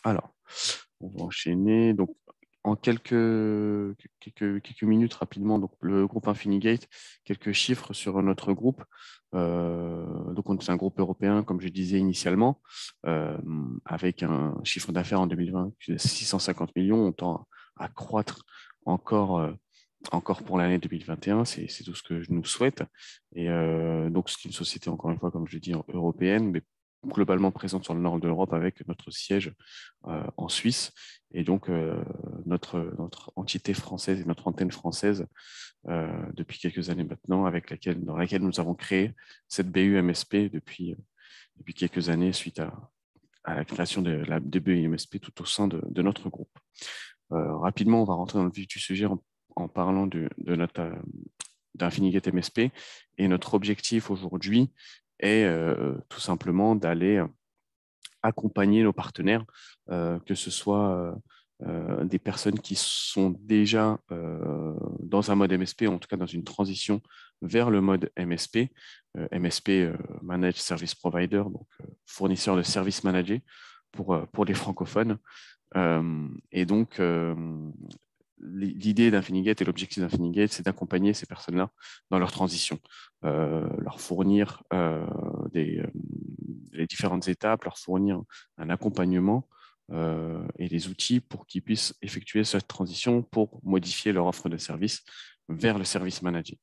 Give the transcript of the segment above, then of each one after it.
Alors, on va enchaîner. Donc, en quelques minutes rapidement, donc le groupe Infinigate, quelques chiffres sur notre groupe. Donc, c'est un groupe européen, comme je disais initialement, avec un chiffre d'affaires en 2020 de 650 millions. On tend à croître encore, encore pour l'année 2021. C'est tout ce que je nous souhaite. Et donc, c'est une société, encore une fois, comme je dis, européenne, mais globalement présente sur le nord de l'Europe avec notre siège en Suisse. Et donc, notre entité française et notre antenne française depuis quelques années maintenant, dans laquelle nous avons créé cette BU MSP depuis quelques années suite à la création de la de BU MSP tout au sein de notre groupe. Rapidement, on va rentrer dans le vif du sujet en parlant d'Infinigate MSP. Et notre objectif aujourd'hui est tout simplement d'aller accompagner nos partenaires, que ce soit des personnes qui sont déjà dans un mode MSP, en tout cas dans une transition vers le mode MSP, MSP Managed Service Provider, donc fournisseur de services managés pour les francophones. Et donc, l'idée d'Infinigate et l'objectif d'Infinigate, c'est d'accompagner ces personnes-là dans leur transition, leur fournir les différentes étapes, leur fournir un accompagnement et les outils pour qu'ils puissent effectuer cette transition pour modifier leur offre de service vers le service managé.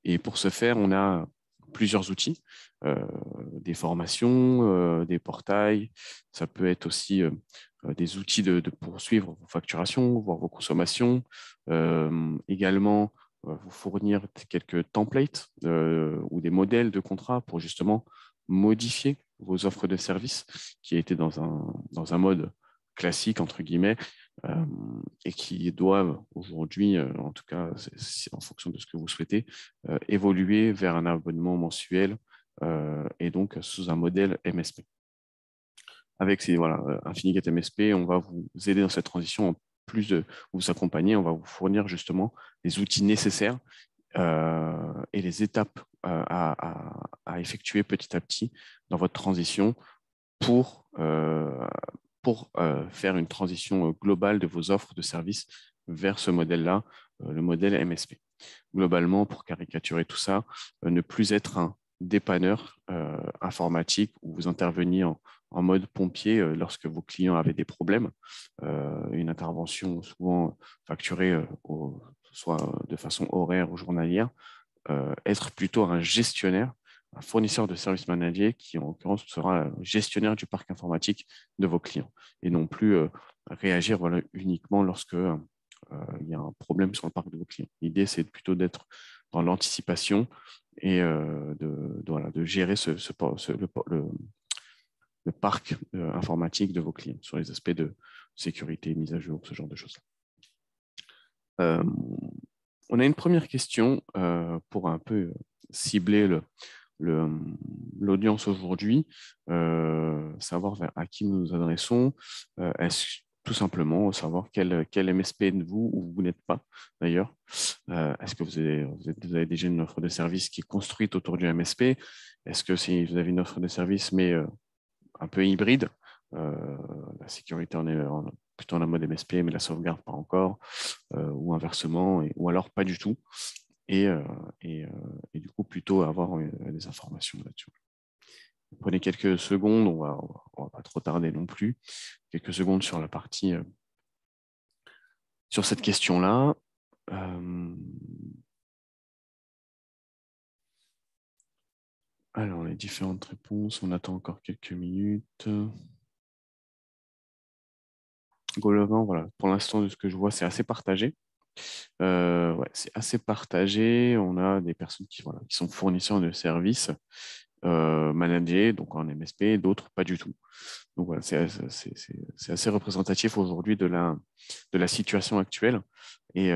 Et pour ce faire, on a plusieurs outils, des formations, des portails. Ça peut être aussi des outils de poursuivre vos facturations, voir vos consommations. Également, vous fournir quelques templates ou des modèles de contrats pour justement modifier vos offres de services qui étaient dans un mode classique, entre guillemets, euh, et qui doivent aujourd'hui, en tout cas, c'est en fonction de ce que vous souhaitez, évoluer vers un abonnement mensuel et donc sous un modèle MSP. Avec Infinigate MSP, on va vous aider dans cette transition. En plus de vous accompagner, on va vous fournir justement les outils nécessaires et les étapes à effectuer petit à petit dans votre transition pour, euh, pour faire une transition globale de vos offres de services vers ce modèle-là, le modèle MSP. Globalement, pour caricaturer tout ça, ne plus être un dépanneur informatique où vous interveniez en mode pompier lorsque vos clients avaient des problèmes, une intervention souvent facturée soit de façon horaire ou journalière, être plutôt un gestionnaire, un fournisseur de services managés qui, en l'occurrence, sera gestionnaire du parc informatique de vos clients et non plus réagir uniquement lorsque il y a un problème sur le parc de vos clients. L'idée, c'est plutôt d'être dans l'anticipation et de gérer le parc informatique de vos clients sur les aspects de sécurité, mise à jour, ce genre de choses. On a une première question pour un peu cibler l'audience aujourd'hui, savoir à qui nous nous adressons, tout simplement savoir quel MSP êtes-vous ou vous n'êtes pas d'ailleurs. Est-ce que vous avez déjà une offre de service qui est construite autour du MSP? Est-ce que si vous avez une offre de service mais un peu hybride, la sécurité plutôt en mode MSP mais la sauvegarde pas encore, ou inversement, ou alors pas du tout et, euh, et, euh, et du coup plutôt avoir des informations là-dessus. Prenez quelques secondes, on va pas trop tarder non plus, quelques secondes sur la partie, sur cette question-là. Alors, les différentes réponses, on attend encore quelques minutes. Globalement, voilà, pour l'instant, de ce que je vois, c'est assez partagé. Ouais, c'est assez partagé. On a des personnes qui sont fournisseurs de services managés, donc en MSP, d'autres pas du tout. Donc voilà, c'est assez représentatif aujourd'hui de la situation actuelle et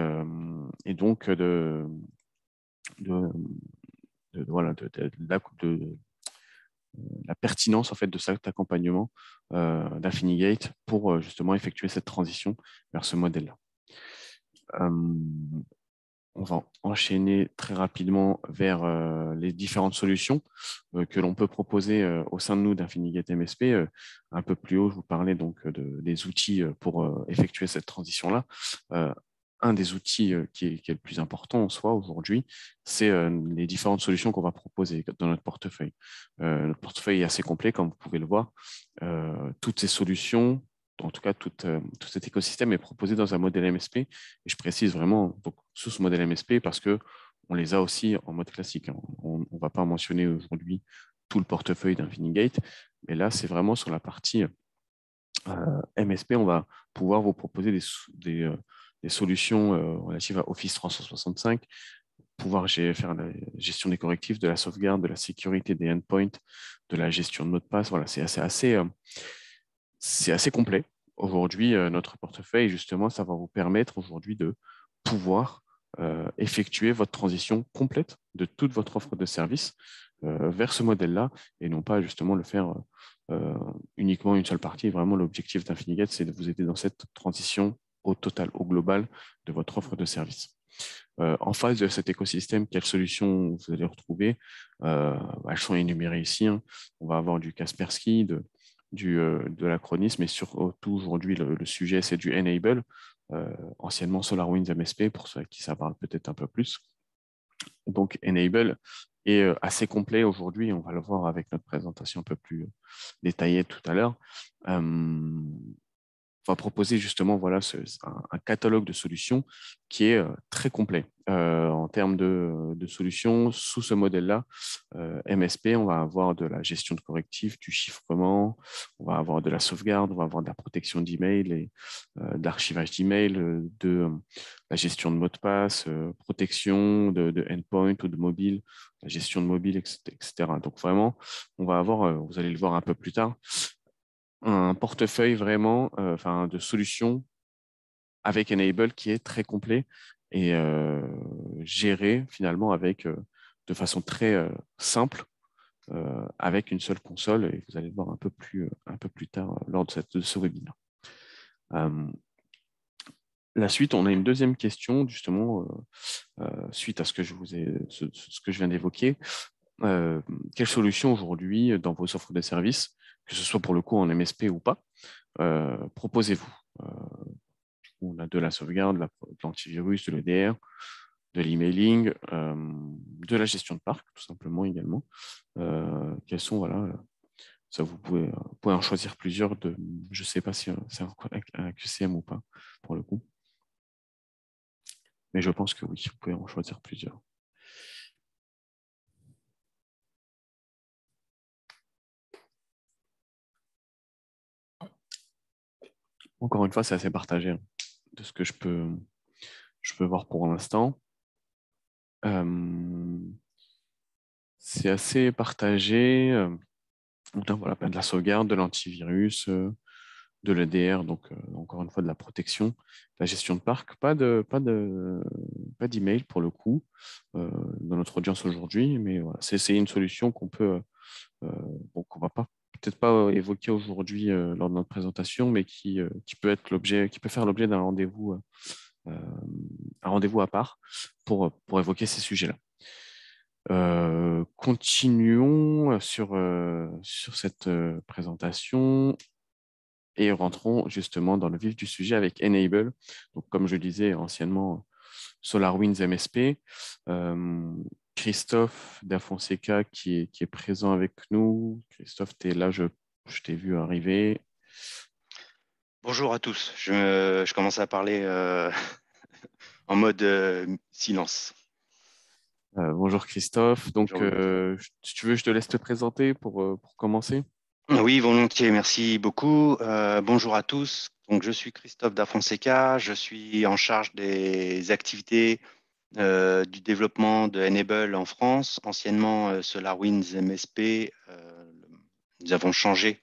donc de, voilà, de la pertinence en fait de cet accompagnement d'Infinigate pour justement effectuer cette transition vers ce modèle-là. on va enchaîner très rapidement vers les différentes solutions que l'on peut proposer au sein de nous d'Infinigate MSP. Un peu plus haut, je vous parlais donc des outils pour effectuer cette transition-là. Un des outils qui est le plus important en soi aujourd'hui, c'est les différentes solutions qu'on va proposer dans notre portefeuille. Notre portefeuille est assez complet, comme vous pouvez le voir. Toutes ces solutions, en tout cas tout cet écosystème est proposé dans un modèle MSP. Et je précise vraiment donc, sous ce modèle MSP parce qu'on les a aussi en mode classique. On ne va pas mentionner aujourd'hui tout le portefeuille d'Infinigate, mais là, c'est vraiment sur la partie MSP, on va pouvoir vous proposer des solutions relatives à Office 365, pouvoir faire la gestion des correctifs, de la sauvegarde, de la sécurité des endpoints, de la gestion de mots de passe. Voilà, c'est assez complet. Aujourd'hui, notre portefeuille, justement, ça va vous permettre aujourd'hui de pouvoir effectuer votre transition complète de toute votre offre de service vers ce modèle-là et non pas justement le faire uniquement une seule partie. Vraiment, l'objectif d'Infinigate, c'est de vous aider dans cette transition au total, au global de votre offre de service. En face de cet écosystème, quelles solutions vous allez retrouver elles sont énumérées ici. Hein. On va avoir du Kaspersky, de l'achronisme, et surtout aujourd'hui, le sujet, c'est du Enable, anciennement SolarWinds MSP, pour ceux à qui ça parle peut-être un peu plus. Donc, Enable est assez complet aujourd'hui, on va le voir avec notre présentation un peu plus détaillée tout à l'heure. Va proposer justement voilà, un catalogue de solutions qui est très complet. En termes de solutions, sous ce modèle-là, MSP, on va avoir de la gestion de correctifs, du chiffrement, on va avoir de la sauvegarde, on va avoir de la protection d'email, et de l'archivage d'email, la gestion de mots de passe, protection de endpoint ou de mobile, la gestion de mobile, etc. Donc vraiment, on va avoir, vous allez le voir un peu plus tard, un portefeuille vraiment de solutions avec Enable qui est très complet et géré finalement de façon très simple avec une seule console, et vous allez le voir un peu plus tard lors de ce webinaire. La suite, on a une deuxième question justement suite à ce que je viens d'évoquer. Quelle solution aujourd'hui dans vos offres de services, que ce soit pour le coup en MSP ou pas, proposez-vous? On a de la sauvegarde, de l'antivirus, de l'EDR, de l'emailing, de la gestion de parc, tout simplement également. Quels sont, voilà, ça vous pouvez en choisir plusieurs. Je ne sais pas si c'est un QCM ou pas, pour le coup. Mais je pense que oui, vous pouvez en choisir plusieurs. Encore une fois, c'est assez partagé hein, de ce que je peux voir pour l'instant. C'est assez partagé. Voilà, de la sauvegarde, de l'antivirus, de l'EDR, donc encore une fois de la protection, de la gestion de parc, pas d'email pour le coup dans notre audience aujourd'hui, mais voilà, c'est une solution qu'on qu'on va peut-être pas évoquer aujourd'hui lors de notre présentation, mais qui peut faire l'objet d'un rendez-vous à part pour évoquer ces sujets-là. Continuons sur cette présentation et rentrons justement dans le vif du sujet avec Enable. Donc, comme je disais anciennement, SolarWinds MSP. Christophe Dafonseca qui est présent avec nous. Christophe, tu es là, je t'ai vu arriver. Bonjour à tous. Je commence à parler en mode silence. Bonjour Christophe. Donc, Bonjour. si tu veux, je te laisse te présenter pour commencer. Oui, volontiers, merci beaucoup. Bonjour à tous. Donc, je suis Christophe Dafonseca. Je suis en charge des activités du développement de Enable en France, anciennement SolarWinds MSP. Nous avons changé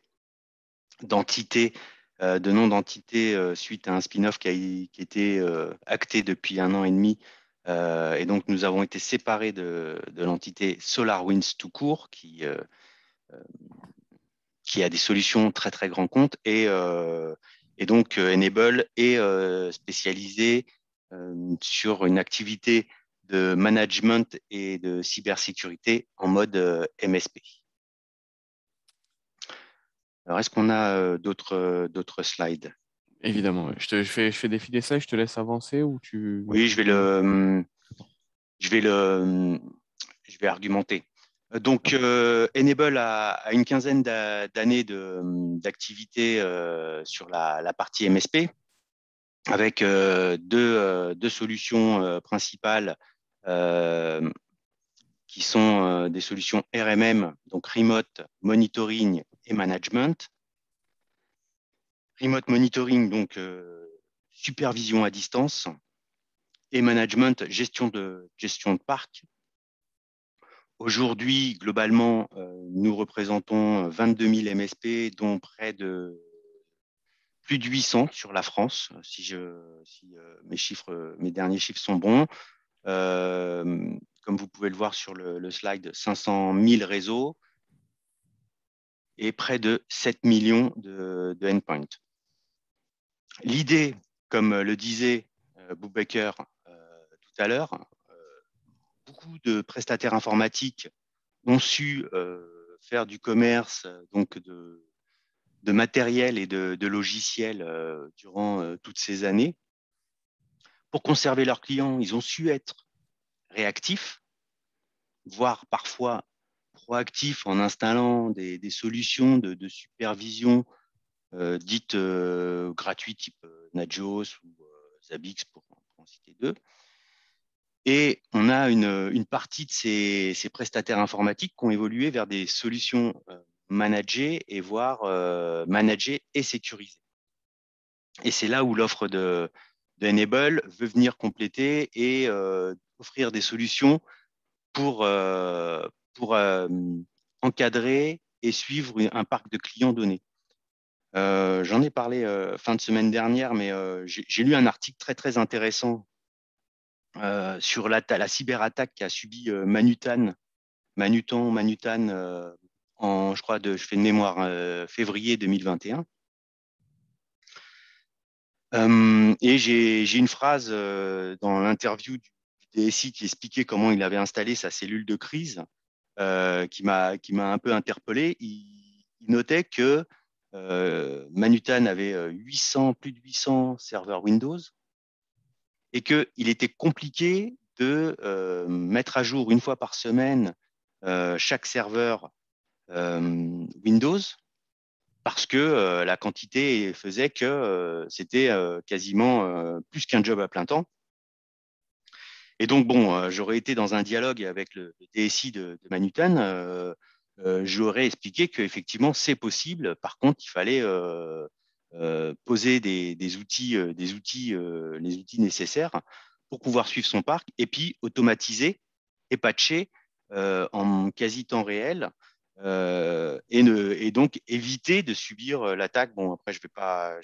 d'entité, de nom d'entité suite à un spin-off qui était acté depuis 1 an et demi. Et donc, nous avons été séparés de l'entité SolarWinds tout court, qui a des solutions très, très grands comptes. Et donc, Enable est spécialisé sur une activité de management et de cybersécurité en mode MSP. Alors, est-ce qu'on a d'autres slides? Évidemment, ouais. Je fais défiler ça et je te laisse avancer ou tu... Oui, je vais argumenter. Donc, Enable a une quinzaine d'années d'activité sur la partie MSP, avec deux solutions principales euh, qui sont des solutions RMM, donc Remote Monitoring et Management. Remote Monitoring, donc supervision à distance, et Management, gestion de parc. Aujourd'hui, globalement, nous représentons 22 000 MSP, dont plus de 800 sur la France, si mes derniers chiffres sont bons. Comme vous pouvez le voir sur le slide, 500 000 réseaux et près de 7 millions de endpoints. L'idée, comme le disait Boubaker tout à l'heure, beaucoup de prestataires informatiques ont su faire du commerce, donc de matériel et de logiciels durant toutes ces années. Pour conserver leurs clients, ils ont su être réactifs, voire parfois proactifs en installant des solutions de supervision dites gratuites, type Nagios ou Zabbix, pour en citer deux. Et on a une partie de ces prestataires informatiques qui ont évolué vers des solutions managées et voire managées et sécurisées. Et c'est là où l'offre de Enable veut venir compléter et offrir des solutions pour encadrer et suivre un parc de clients donné. J'en ai parlé fin de semaine dernière, mais j'ai lu un article très, très intéressant sur la cyberattaque qu'a subi Manutan, je crois, je fais de mémoire, février 2021. Et j'ai une phrase dans l'interview du DSI qui expliquait comment il avait installé sa cellule de crise qui m'a un peu interpellé. Il notait que Manutan avait plus de 800 serveurs Windows et qu'il était compliqué de mettre à jour une fois par semaine chaque serveur Windows parce que la quantité faisait que c'était quasiment plus qu'un job à plein temps. Et donc, bon, j'aurais été dans un dialogue avec le DSI de Manutan, j'aurais expliqué qu'effectivement, c'est possible. Par contre, il fallait poser les outils nécessaires pour pouvoir suivre son parc et puis automatiser et patcher en quasi temps réel et donc éviter de subir l'attaque. Bon, après, je vais pas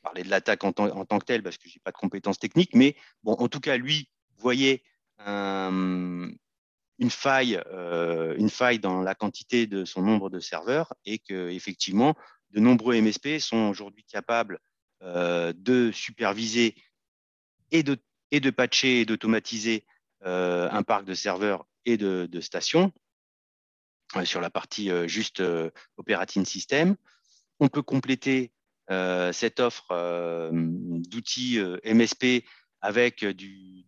parler de l'attaque en tant que telle parce que j'ai pas de compétences techniques, mais bon, en tout cas, lui voyait une faille dans la quantité de son nombre de serveurs et que effectivement, de nombreux MSP sont aujourd'hui capables de superviser et de patcher et d'automatiser un parc de serveurs et de stations sur la partie juste operating system. On peut compléter cette offre d'outils MSP avec de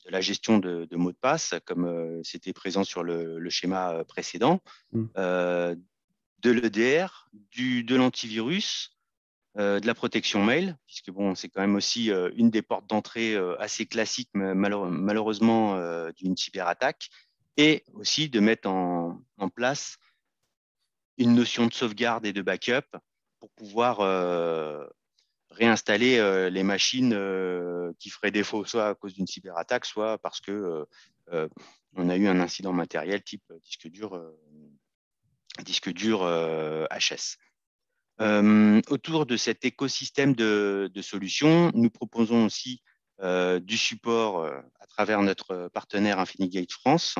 la gestion de mots de passe, comme c'était présent sur le schéma précédent, de l'EDR, de l'antivirus, de la protection mail, puisque bon, c'est quand même aussi une des portes d'entrée assez classiques, malheureusement, d'une cyberattaque, et aussi de mettre en place une notion de sauvegarde et de backup pour pouvoir réinstaller les machines qui feraient défaut, soit à cause d'une cyberattaque, soit parce que on a eu un incident matériel type disque dur HS. Autour de cet écosystème de solutions, nous proposons aussi du support à travers notre partenaire Infinigate France,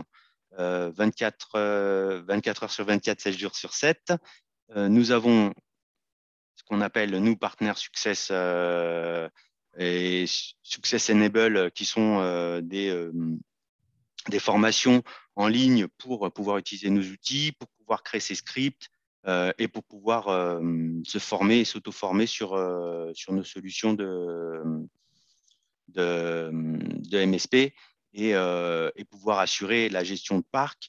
24 heures sur 24, 7 jours sur 7. Nous avons ce qu'on appelle, nous, Partner Success et Success Enable, qui sont des formations en ligne pour pouvoir utiliser nos outils, pour pouvoir créer ces scripts et pour pouvoir se former et s'auto-former sur nos solutions de MSP et pouvoir assurer la gestion de parc.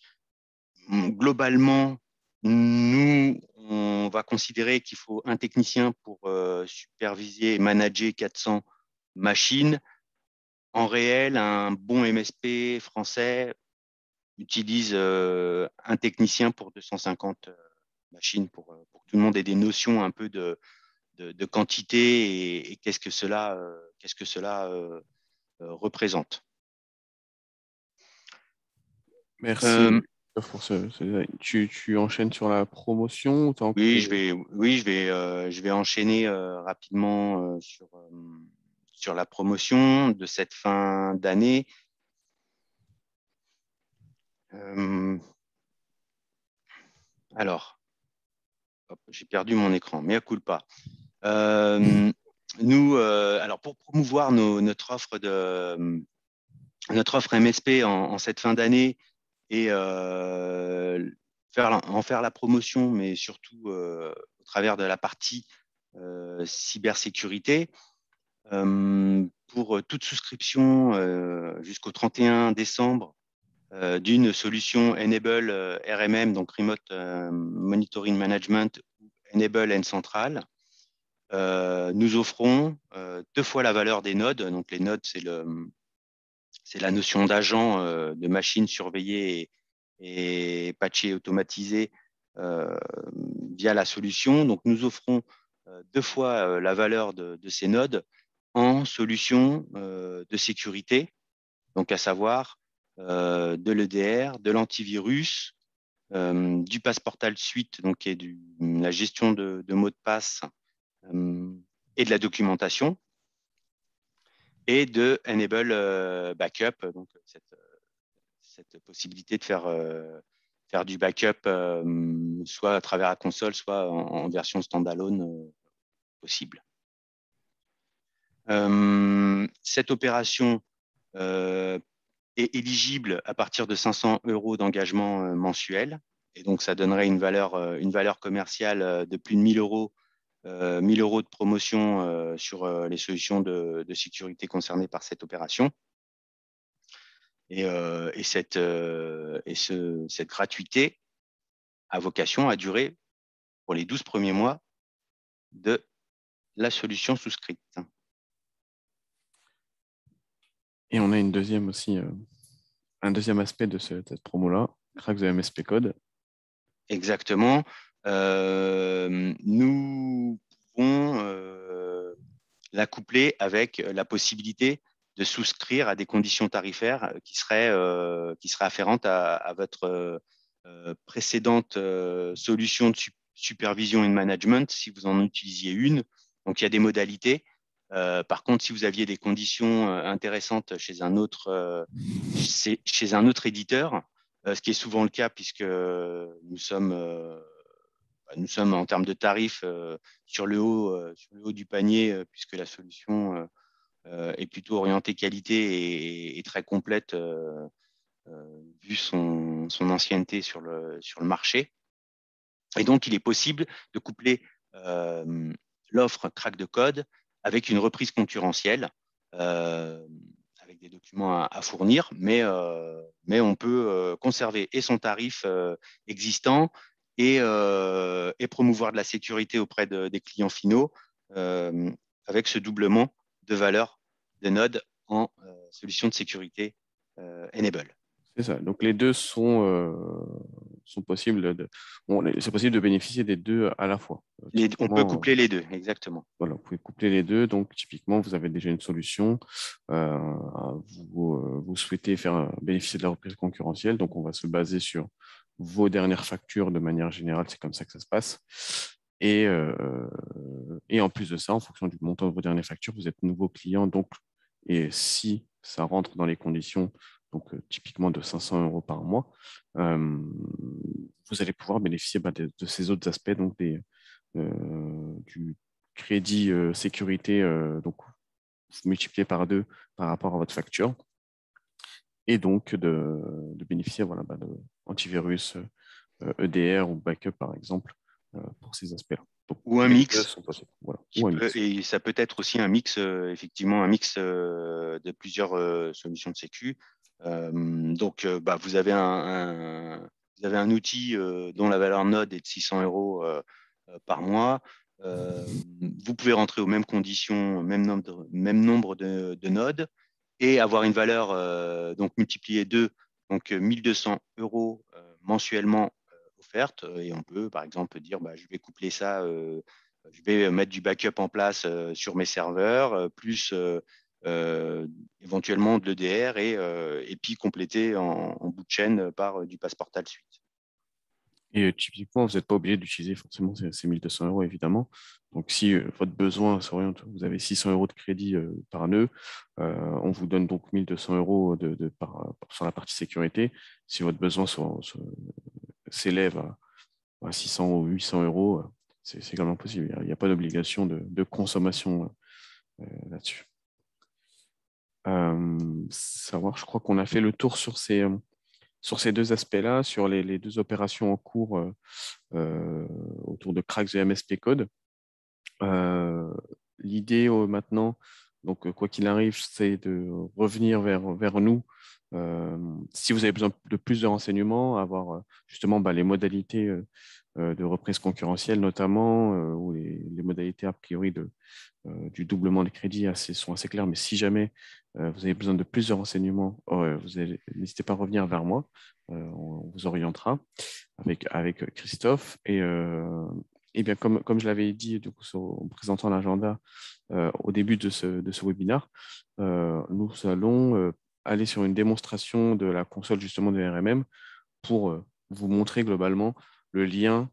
Globalement, nous, on va considérer qu'il faut un technicien pour superviser et manager 400 machines. En réel, un bon MSP français utilise un technicien pour 250 machines pour que tout le monde ait des notions un peu de quantité et qu'est-ce que cela représente. Merci Euh, pour tu enchaînes sur la promotion ou t'as encore oui, des... je vais enchaîner rapidement sur la promotion de cette fin d'année. Alors, hop, j'ai perdu mon écran, mea culpa. Alors pour promouvoir notre offre MSP en cette fin d'année et en faire la promotion, mais surtout au travers de la partie cybersécurité, pour toute souscription jusqu'au 31 décembre d'une solution Enable RMM, donc Remote Monitoring Management, Enable N-Central. Nous offrons 2 fois la valeur des nodes. Donc les nodes, c'est la notion d'agent de machine surveillée et patchée automatisée via la solution. Donc nous offrons 2 fois la valeur de ces nodes en solution de sécurité, donc à savoir de l'EDR, de l'antivirus, du Passeportal Suite, donc qui est la gestion de mots de passe et de la documentation, et de Enable Backup, donc cette possibilité de faire du backup soit à travers la console, soit en version standalone possible. Cette opération est éligible à partir de 500 € d'engagement mensuel. Et donc, ça donnerait une valeur commerciale de plus de 1000 € 1000 € de promotion sur les solutions de sécurité concernées par cette opération. Et cette gratuité a vocation à durer pour les 12 premiers mois de la solution souscrite. Et on a une deuxième aussi, un deuxième aspect de cette promo-là, Crack the MSP Code. Exactement. Nous pouvons la coupler avec la possibilité de souscrire à des conditions tarifaires qui seraient afférentes à votre précédente solution de supervision et de management, si vous en utilisiez une. Donc, il y a des modalités. Par contre, si vous aviez des conditions intéressantes chez un autre éditeur, ce qui est souvent le cas puisque nous sommes en termes de tarifs sur le haut du panier, puisque la solution est plutôt orientée qualité et très complète vu son ancienneté sur le marché. Et donc, il est possible de coupler l'offre crack de code avec une reprise concurrentielle, avec des documents à fournir, mais on peut conserver et son tarif existant et promouvoir de la sécurité auprès des clients finaux avec ce doublement de valeur de node en solution de sécurité Enable. C'est ça. Donc les deux sont possibles c'est possible de bénéficier des deux à la fois. On peut Typiquement, coupler les deux, exactement. voilà, vous pouvez coupler les deux. Donc typiquement, vous avez déjà une solution. euh, vous souhaitez faire bénéficier de la reprise concurrentielle. Donc on va se baser sur vos dernières factures de manière générale. C'est comme ça que ça se passe. Et en plus de ça, en fonction du montant de vos dernières factures, vous êtes nouveau client. Donc, et si ça rentre dans les conditions, donc typiquement de 500 € par mois, vous allez pouvoir bénéficier de ces autres aspects, donc du crédit sécurité, donc vous multipliez par 2 par rapport à votre facture, et donc de bénéficier voilà, de antivirus, EDR ou backup, par exemple, pour ces aspects-là. Donc, Ou un les deux mix. sont possibles. Voilà. Ou un mix. Et ça peut être aussi un mix, effectivement, un mix de plusieurs solutions de sécu. Donc, vous avez vous avez un outil dont la valeur node est de 600 euros par mois. Vous pouvez rentrer aux mêmes conditions, même nombre de nodes et avoir une valeur donc multipliée 2, donc 1200 euros mensuellement offerte. Et on peut, par exemple, dire je vais coupler ça, je vais mettre du backup en place sur mes serveurs, plus éventuellement de l'EDR et puis compléter en bout de chaîne par du Passeportal Suite. Et typiquement, vous n'êtes pas obligé d'utiliser forcément ces 1200 euros, évidemment. Donc, si votre besoin s'oriente, vous avez 600 euros de crédit par nœud, on vous donne donc 1200 euros sur la partie sécurité. Si votre besoin s'élève à 600 ou 800 euros, c'est également possible. Il n'y a pas d'obligation de consommation là-dessus. Je crois qu'on a fait le tour sur ces deux aspects-là, sur les deux opérations en cours autour de Cracks et MSP Code. L'idée maintenant, donc quoi qu'il arrive, c'est de revenir vers nous. Si vous avez besoin de plus de renseignements, avoir justement les modalités de reprise concurrentielle notamment, ou les modalités a priori du doublement des crédits sont assez claires. Mais si jamais vous avez besoin de plus de renseignements, n'hésitez pas à revenir vers moi. On vous orientera avec Christophe. Et bien, comme je l'avais dit du coup, en présentant l'agenda au début de ce webinaire, nous allons aller sur une démonstration de la console justement de RMM pour vous montrer globalement le lien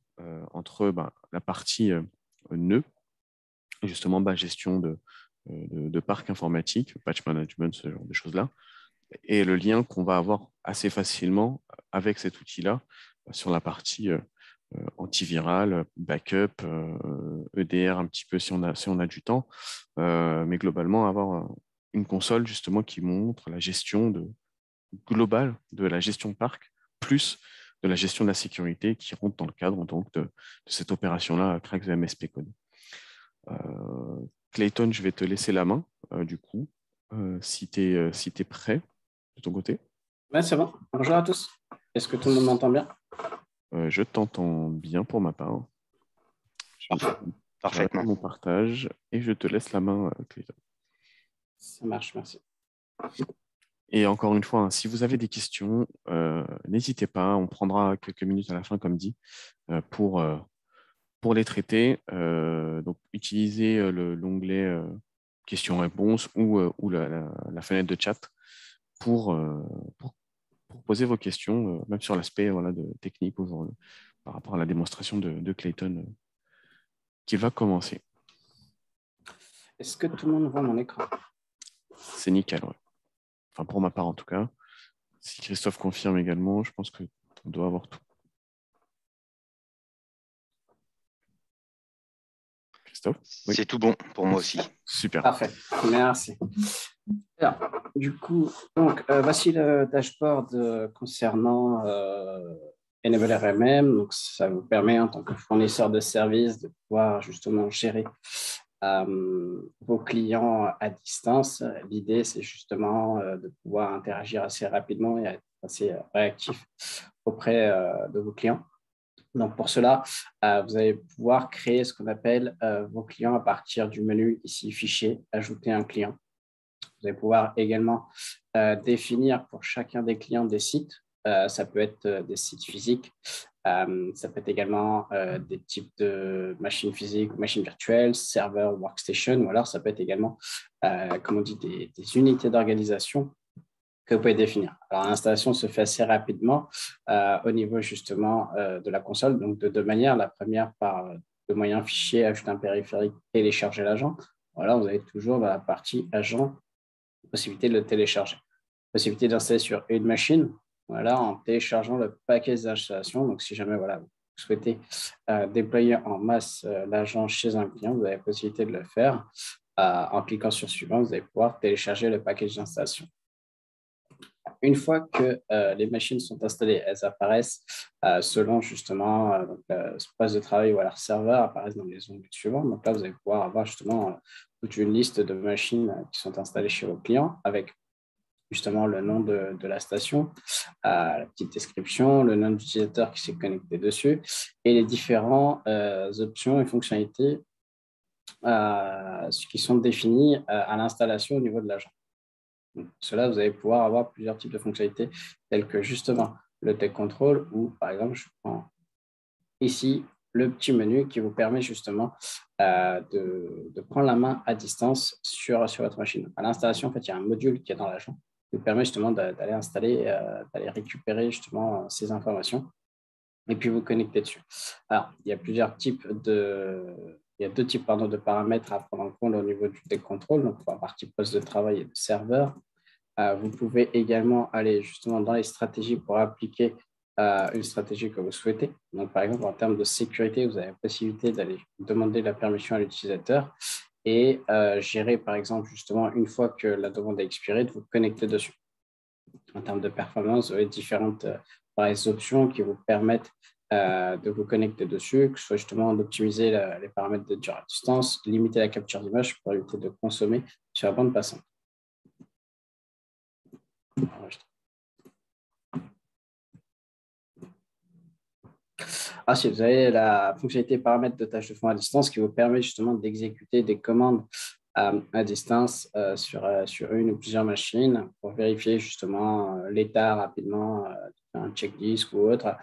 entre la partie nœud, justement gestion de parc informatique, patch management, ce genre de choses-là, et le lien qu'on va avoir assez facilement avec cet outil-là sur la partie antiviral, backup, EDR un petit peu si on a du temps, mais globalement avoir une console justement qui montre la gestion globale de la gestion de parc, plus de la gestion de la sécurité qui rentre dans le cadre donc, de cette opération-là, Cracks MSP Code. Clayton, je vais te laisser la main, du coup, si tu es prêt de ton côté. Ouais, c'est bon. Bonjour à tous. Est-ce que tout le monde m'entend bien? Je t'entends bien pour ma part. Parfaitement. Mon partage et je te laisse la main, Clayton. Ça marche, merci. Et encore une fois, si vous avez des questions, n'hésitez pas. On prendra quelques minutes à la fin, comme dit, pour les traiter. Donc, utilisez l'onglet questions-réponses ou la fenêtre de chat pour poser vos questions, même sur l'aspect technique par rapport à la démonstration de Clayton qui va commencer. Est-ce que tout le monde voit mon écran? C'est nickel, ouais. Enfin, pour ma part, en tout cas. Si Christophe confirme également, je pense qu'on doit avoir tout. Christophe? Oui. C'est tout bon pour moi aussi. Super. Parfait, merci. Alors, du coup, voici le dashboard concernant Enable RMM. Donc, ça vous permet, en tant que fournisseur de services, de pouvoir justement gérer vos clients à distance. L'idée, c'est justement de pouvoir interagir assez rapidement et être assez réactif auprès de vos clients. Donc, pour cela, vous allez pouvoir créer ce qu'on appelle vos clients à partir du menu ici, Fichier, Ajouter un client. Vous allez pouvoir également définir pour chacun des clients des sites. Ça peut être des sites physiques. Ça peut être également des types de machines physiques ou machines virtuelles, serveurs, workstation, ou alors ça peut être également, comme on dit, des unités d'organisation que vous pouvez définir. Alors, l'installation se fait assez rapidement au niveau justement de la console, donc de deux manières. La première par le moyen fichier, ajouter un périphérique, télécharger l'agent. Voilà, vous avez toujours dans la partie agent possibilité de le télécharger. Possibilité d'installer sur une machine, voilà, en téléchargeant le paquet d'installation. Donc, si jamais vous souhaitez déployer en masse l'agent chez un client, vous avez la possibilité de le faire. En cliquant sur suivant, vous allez pouvoir télécharger le package d'installation. Une fois que les machines sont installées, elles apparaissent selon justement le poste de travail ou leur serveur apparaissent dans les onglets suivants. Donc là, vous allez pouvoir avoir justement toute une liste de machines qui sont installées chez vos clients avec justement le nom de la station, la petite description, le nom d'utilisateur qui s'est connecté dessus et les différentes options et fonctionnalités qui sont définies à l'installation au niveau de l'agent. Donc, cela, vous allez pouvoir avoir plusieurs types de fonctionnalités telles que justement le Tech Control ou par exemple, je prends ici le petit menu qui vous permet justement de prendre la main à distance sur votre machine. À l'installation, en fait, il y a un module qui est dans l'agent qui vous permet justement d'aller installer, d'aller récupérer justement ces informations et puis vous connecter dessus. Alors, il y a plusieurs types il y a deux types de paramètres à prendre en compte au niveau du Tech Control, donc pour la partie poste de travail et de serveur. Vous pouvez également aller justement dans les stratégies pour appliquer une stratégie que vous souhaitez. Donc, par exemple, en termes de sécurité, vous avez la possibilité d'aller demander la permission à l'utilisateur et gérer, par exemple, justement, une fois que la demande est expirée, de vous connecter dessus. En termes de performance, vous avez différentes options qui vous permettent de vous connecter dessus, que ce soit justement d'optimiser les paramètres de durée à distance, limiter la capture d'image pour éviter de consommer sur la bande passante. Ensuite, vous avez la fonctionnalité paramètres de tâches de fond à distance qui vous permet justement d'exécuter des commandes à distance sur une ou plusieurs machines pour vérifier justement l'état rapidement d'un check-disk ou autre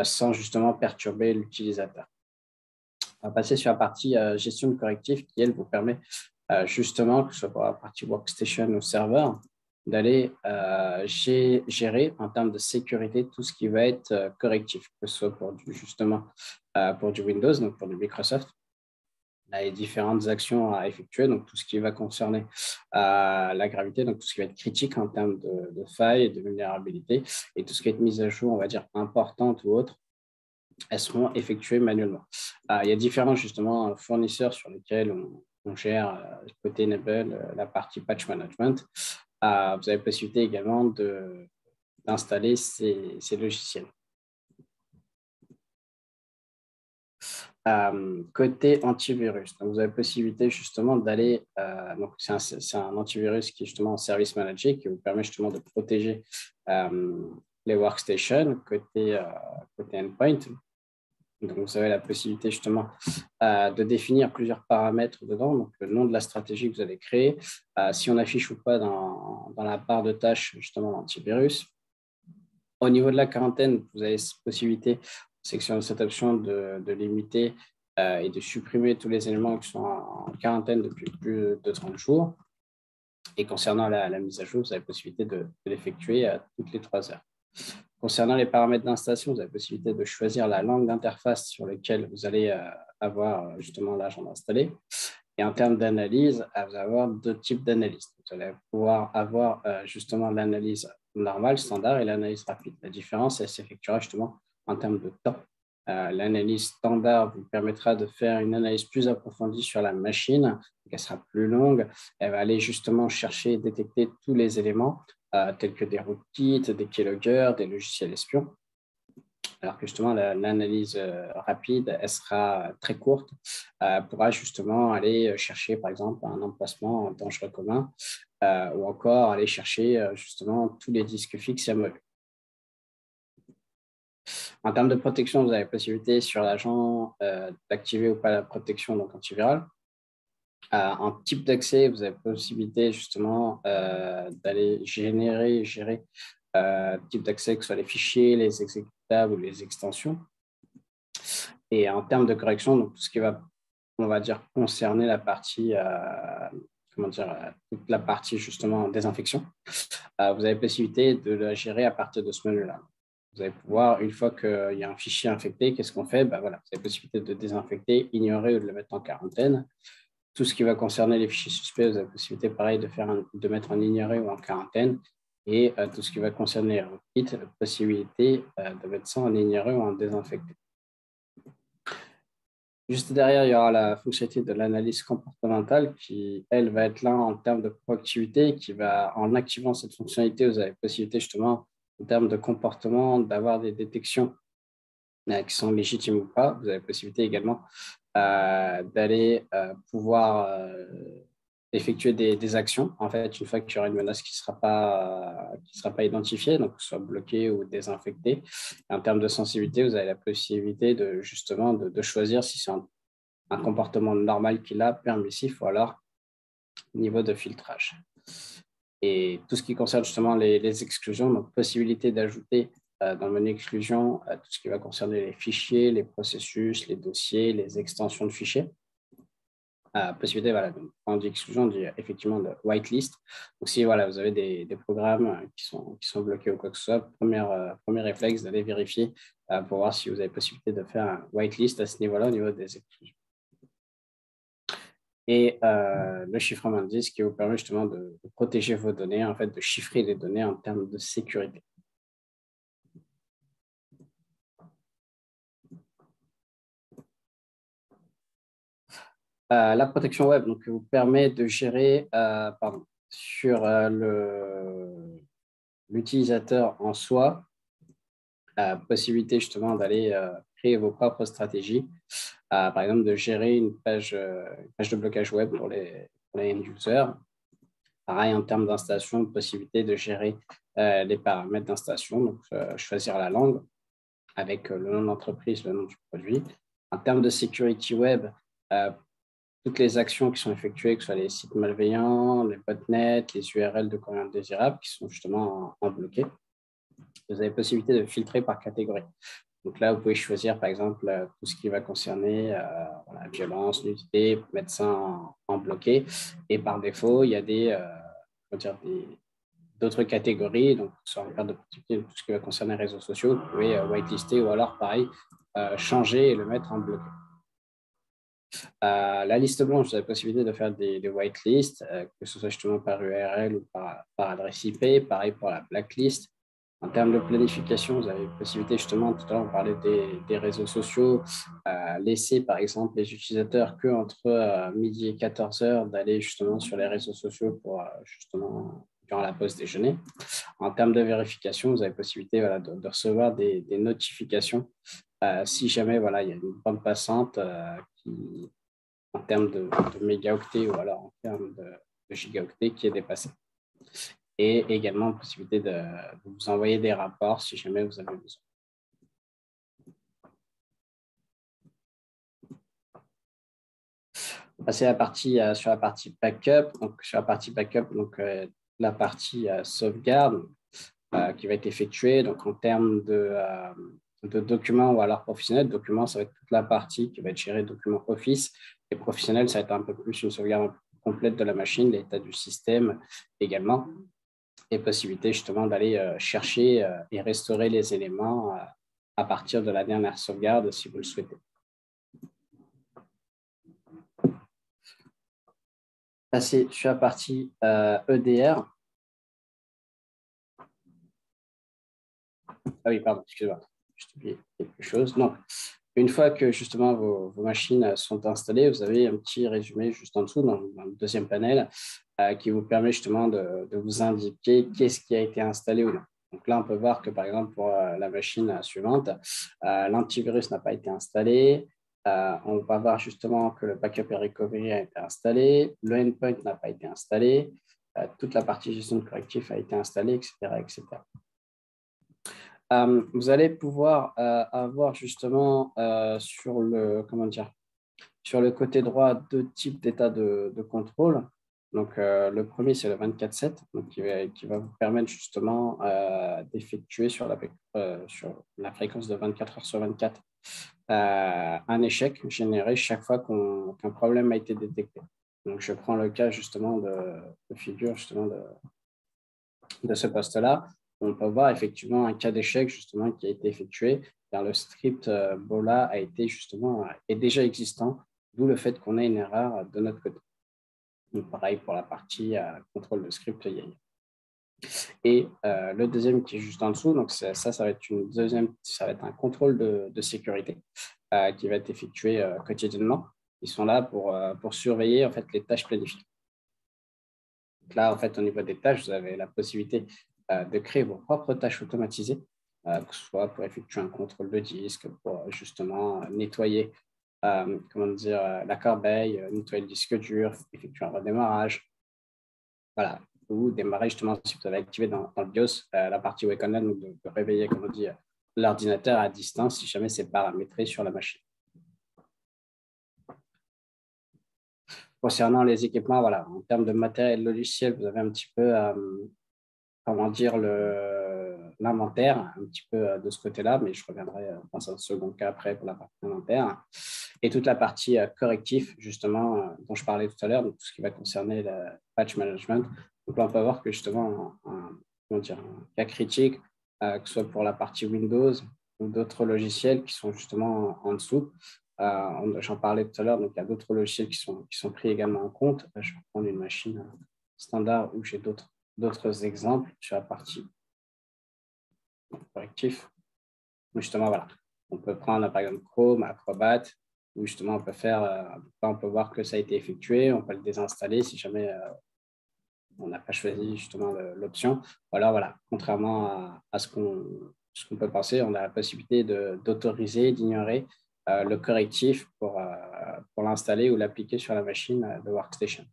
sans justement perturber l'utilisateur. On va passer sur la partie gestion de correctifs qui, elle, vous permet justement, que ce soit pour la partie workstation ou serveur, d'aller gérer en termes de sécurité tout ce qui va être correctif, que ce soit pour pour du Windows, donc pour du Microsoft. Là, il y a différentes actions à effectuer, donc tout ce qui va concerner la gravité, donc tout ce qui va être critique en termes de failles et de vulnérabilité, et tout ce qui va être mise à jour, on va dire, importante ou autre, elles seront effectuées manuellement. Il y a différents justement fournisseurs sur lesquels on gère côté Enable la partie patch management. Vous avez la possibilité également d'installer ces logiciels. Côté antivirus, donc vous avez la possibilité justement d'aller, donc c'est un antivirus qui est justement en service manager qui vous permet justement de protéger les workstations côté endpoint. Donc vous avez la possibilité justement de définir plusieurs paramètres dedans, donc le nom de la stratégie que vous allez créer, si on affiche ou pas dans la barre de tâches justement l'antivirus. Au niveau de la quarantaine, vous avez cette possibilité, sélectionner cette option de limiter et de supprimer tous les éléments qui sont en quarantaine depuis plus de 30 jours. Et concernant la mise à jour, vous avez la possibilité de l'effectuer toutes les 3 heures. Concernant les paramètres d'installation, vous avez la possibilité de choisir la langue d'interface sur laquelle vous allez avoir justement l'agent installé. Et en termes d'analyse, vous allez avoir 2 types d'analyse. Vous allez pouvoir avoir justement l'analyse normale, standard, et l'analyse rapide. La différence, elle s'effectuera justement en termes de temps. L'analyse standard vous permettra de faire une analyse plus approfondie sur la machine, donc elle sera plus longue. Elle va aller justement chercher et détecter tous les éléments, tels que des rootkits, des keyloggers, des logiciels espions. Alors que justement, l'analyse rapide, elle sera très courte, pourra justement aller chercher, par exemple, un emplacement dangereux commun ou encore aller chercher justement tous les disques fixes et mobiles. En termes de protection, vous avez la possibilité sur l'agent d'activer ou pas la protection donc antivirale. En type d'accès, vous avez la possibilité justement d'aller gérer type d'accès, que ce soit les fichiers, les exécutables ou les extensions. Et en termes de correction, donc tout ce qui va, on va dire, concerner la partie, toute la partie justement désinfection, vous avez la possibilité de la gérer à partir de ce menu-là. Vous allez pouvoir, une fois qu'il y a un fichier infecté, qu'est-ce qu'on fait? Voilà, vous avez la possibilité de désinfecter, ignorer ou de le mettre en quarantaine. Tout ce qui va concerner les fichiers suspects, vous avez la possibilité, pareil, de mettre en ignoré ou en quarantaine. Et tout ce qui va concerner les rootkits, la possibilité de mettre ça en ignoré ou en désinfecté. Juste derrière, il y aura la fonctionnalité de l'analyse comportementale qui, elle, va être là en termes de proactivité, qui va, en activant cette fonctionnalité, vous avez la possibilité justement, en termes de comportement, d'avoir des détections qui sont légitimes ou pas. Vous avez la possibilité également d'aller pouvoir effectuer des actions, en fait, une fois qu'il y aura une menace qui ne sera pas identifiée, donc soit bloquée ou désinfectée. Et en termes de sensibilité, vous avez la possibilité de justement de choisir si c'est un comportement normal qu'il a, permissif, ou alors niveau de filtrage. Et tout ce qui concerne justement les exclusions, donc possibilité d'ajouter dans le menu exclusion tout ce qui va concerner les fichiers, les processus, les dossiers, les extensions de fichiers. Possibilité, voilà, donc, quand on dit exclusion, on dit effectivement de whitelist. Donc, si voilà, vous avez des programmes qui sont bloqués ou quoi que ce soit, premier réflexe d'aller vérifier pour voir si vous avez possibilité de faire un whitelist à ce niveau-là, au niveau des exclusions. Et le chiffrement de disque qui vous permet justement de protéger vos données, en fait, de chiffrer les données en termes de sécurité. La protection web donc, vous permet de gérer sur l'utilisateur en soi, possibilité justement d'aller créer vos propres stratégies, par exemple de gérer une page de blocage web pour les end-users. Pareil, en termes d'installation, possibilité de gérer les paramètres d'installation, donc choisir la langue avec le nom de l'entreprise, le nom du produit. En termes de security web, toutes les actions qui sont effectuées, que ce soit les sites malveillants, les botnets, les URL de courrier indésirables qui sont justement en bloqué. Vous avez possibilité de filtrer par catégorie. Donc là, vous pouvez choisir, par exemple, tout ce qui va concerner la violence, nudité, mettre ça en bloqué. Et par défaut, il y a d'autres catégories. Donc, soit en perte de productivité, tout ce qui va concerner les réseaux sociaux, vous pouvez whitelister ou alors, pareil, changer et le mettre en bloqué. La liste blanche, vous avez la possibilité de faire des whitelists, que ce soit justement par URL ou par adresse IP. Pareil pour la blacklist. En termes de planification, vous avez la possibilité justement, tout à l'heure on parlait des réseaux sociaux, laisser par exemple les utilisateurs qu'entre midi et 14h d'aller justement sur les réseaux sociaux pour justement durant la pause déjeuner. En termes de vérification, vous avez la possibilité voilà, de recevoir des notifications si jamais voilà, il y a une bande passante en termes de mégaoctets ou alors en termes de gigaoctets qui est dépassé. Et également possibilité de vous envoyer des rapports si jamais vous avez besoin. Passer sur la partie backup. Donc, sur la partie backup, donc, la partie sauvegarde qui va être effectuée. Donc, en termes de documents ou alors professionnels, documents, ça va être toute la partie qui va être gérée documents Office. Et professionnel, ça va être un peu plus une sauvegarde un peu complète de la machine, l'état du système également. Et possibilité justement d'aller chercher et restaurer les éléments à partir de la dernière sauvegarde si vous le souhaitez. Passer sur la partie EDR. Ah oui, pardon, excusez-moi, j'ai oublié quelque chose. Donc, une fois que justement vos machines sont installées, vous avez un petit résumé juste en dessous dans le deuxième panel qui vous permet justement de vous indiquer qu'est-ce qui a été installé ou non. Donc là, on peut voir que par exemple pour la machine suivante, l'antivirus n'a pas été installé. On va voir justement que le backup et recovery a été installé, le endpoint n'a pas été installé, toute la partie gestion de correctif a été installée, etc., etc. Vous allez pouvoir avoir justement sur le côté droit deux types d'états de contrôle. Donc, le premier, c'est le 24/7, donc qui va vous permettre justement d'effectuer sur la fréquence de 24 heures sur 24 un échec généré chaque fois qu'un problème a été détecté. Donc, je prends le cas justement de figure justement de ce poste-là. On peut voir effectivement un cas d'échec justement qui a été effectué car le script BOLA est déjà existant, d'où le fait qu'on ait une erreur de notre côté. Donc, pareil pour la partie contrôle de script YAYA. Et le deuxième qui est juste en dessous, donc ça va être ça va être un contrôle de sécurité. qui va être effectué quotidiennement. Ils sont là pour surveiller en fait, les tâches planifiées. Donc là, en fait, au niveau des tâches, vous avez la possibilité de créer vos propres tâches automatisées, que ce soit pour effectuer un contrôle de disque, pour justement nettoyer la corbeille, nettoyer le disque dur, effectuer un redémarrage. Voilà. Ou démarrer justement, si vous avez activé dans le BIOS la partie Wake On, donc de réveiller, comme on dit, l'ordinateur à distance si jamais c'est paramétré sur la machine. Concernant les équipements, voilà, en termes de matériel logiciel, vous avez un petit peu, comment dire, l'inventaire, un petit peu de ce côté-là, mais je reviendrai dans un second cas après pour la partie inventaire. Et toute la partie correctif, justement, dont je parlais tout à l'heure, donc tout ce qui va concerner le patch management. Donc là, on peut voir que justement, un cas critique, que ce soit pour la partie Windows ou d'autres logiciels qui sont justement en dessous. J'en parlais tout à l'heure, donc il y a d'autres logiciels qui sont pris également en compte. Je vais prendre une machine standard où j'ai d'autres exemples sur la partie correctif. Justement, voilà, on peut prendre par exemple Chrome, Acrobat, où justement on peut voir que ça a été effectué, on peut le désinstaller si jamais on n'a pas choisi justement l'option. Voilà, contrairement à ce qu'on peut penser, on a la possibilité d'autoriser, d'ignorer le correctif pour l'installer ou l'appliquer sur la machine de Workstation.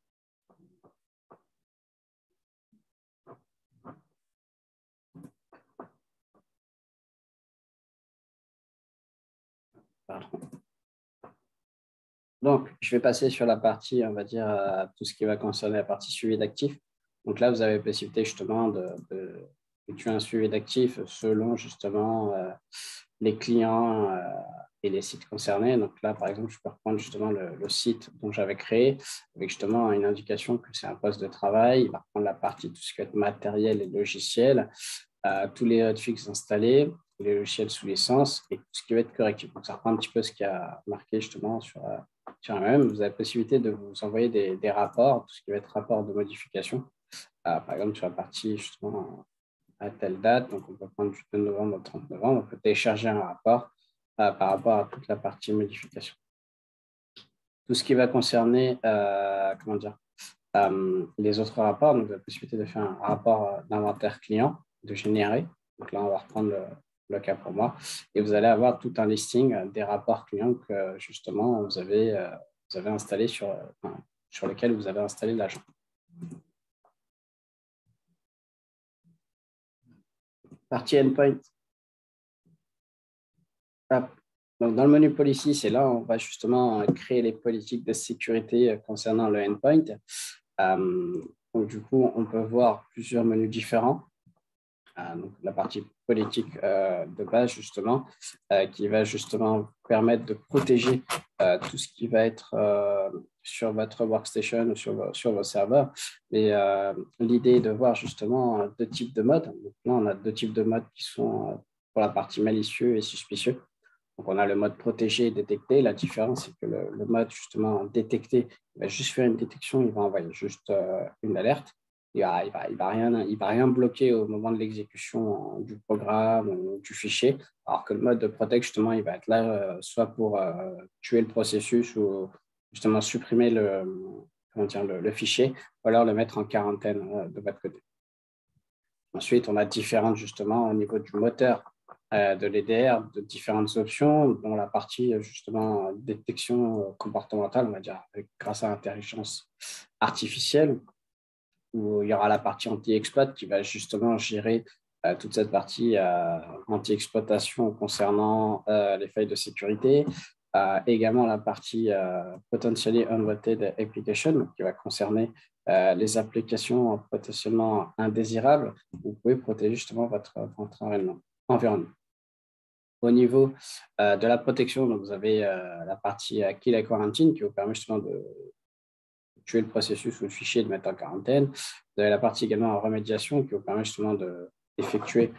Pardon. Donc, je vais passer sur la partie, on va dire, tout ce qui va concerner la partie suivi d'actifs. Donc là, vous avez la possibilité justement d'effectuer un suivi d'actifs selon justement les clients et les sites concernés. Donc là, par exemple, je peux reprendre justement le site dont j'avais créé avec justement une indication que c'est un poste de travail. Il va reprendre la partie tout ce qui va être matériel et logiciel, tous les hotfix installés, les logiciels sous licence et tout ce qui va être correctif. Donc ça reprend un petit peu ce qui a marqué justement sur MM. Vous avez la possibilité de vous envoyer des rapports, tout ce qui va être rapport de modification. Par exemple, sur la partie justement à telle date, donc on peut prendre du 2 novembre au 30 novembre, on peut télécharger un rapport par rapport à toute la partie modification. Tout ce qui va concerner, les autres rapports, donc la possibilité de faire un rapport d'inventaire client, de générer. Donc là, on va reprendre le cas pour moi. Et vous allez avoir tout un listing des rapports clients que justement vous avez installé sur lesquels vous avez installé l'agent. Partie endpoint. Donc, dans le menu policy, c'est là où on va justement créer les politiques de sécurité concernant le endpoint. Donc, du coup, on peut voir plusieurs menus différents. Donc, la partie politique de base, justement, qui va justement permettre de protéger tout ce qui va être sur votre workstation ou sur vos serveurs. Et l'idée est de voir justement deux types de modes. Donc, là, on a deux types de modes qui sont pour la partie malicieux et suspicieux. Donc, on a le mode protégé et détecté. La différence, c'est que le mode justement détecté, il va juste faire une détection, il va envoyer juste une alerte. Il va rien bloquer au moment de l'exécution du programme ou du fichier, alors que le mode de protect, justement, il va être là soit pour tuer le processus ou justement supprimer le fichier, ou alors le mettre en quarantaine de votre côté. Ensuite, on a différentes, justement, au niveau du moteur de l'EDR, de différentes options, dont la partie, justement, détection comportementale, on va dire, grâce à l'intelligence artificielle, où il y aura la partie anti-exploit qui va justement gérer toute cette partie anti-exploitation concernant les failles de sécurité. Également la partie potentially unwanted application qui va concerner les applications potentiellement indésirables. Vous pouvez protéger justement votre environnement. Au niveau de la protection, donc vous avez la partie Kill and Quarantine qui vous permet justement de tuer le processus ou le fichier, de mettre en quarantaine. Vous avez la partie également en remédiation qui vous permet justement d'effectuer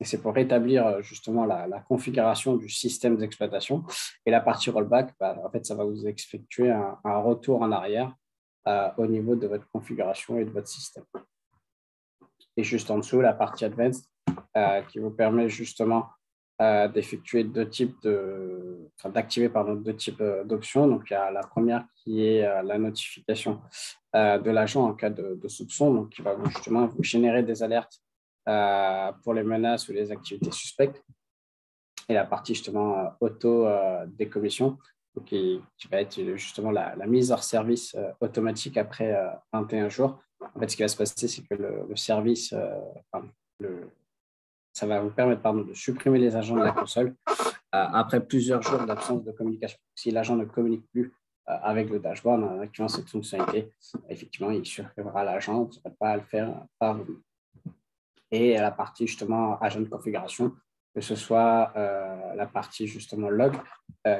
et c'est pour rétablir justement la configuration du système d'exploitation. Et la partie rollback, en fait, ça va vous effectuer un retour en arrière au niveau de votre configuration et de votre système. Et juste en dessous, la partie advanced qui vous permet justement d'effectuer d'activer deux types d'options. Donc, il y a la première qui est la notification de l'agent en cas de soupçon, donc qui va justement vous générer des alertes pour les menaces ou les activités suspectes. Et la partie justement auto-décommission, qui va être justement la mise hors service automatique après 21 jours. En fait, ce qui va se passer, c'est que le service, ça va vous permettre de supprimer les agents de la console après plusieurs jours d'absence de communication. Si l'agent ne communique plus avec le dashboard en activant cette fonctionnalité, effectivement, il supprimera l'agent, vous n'aurez pas à le faire par vous. Et la partie justement agent de configuration, que ce soit la partie justement log,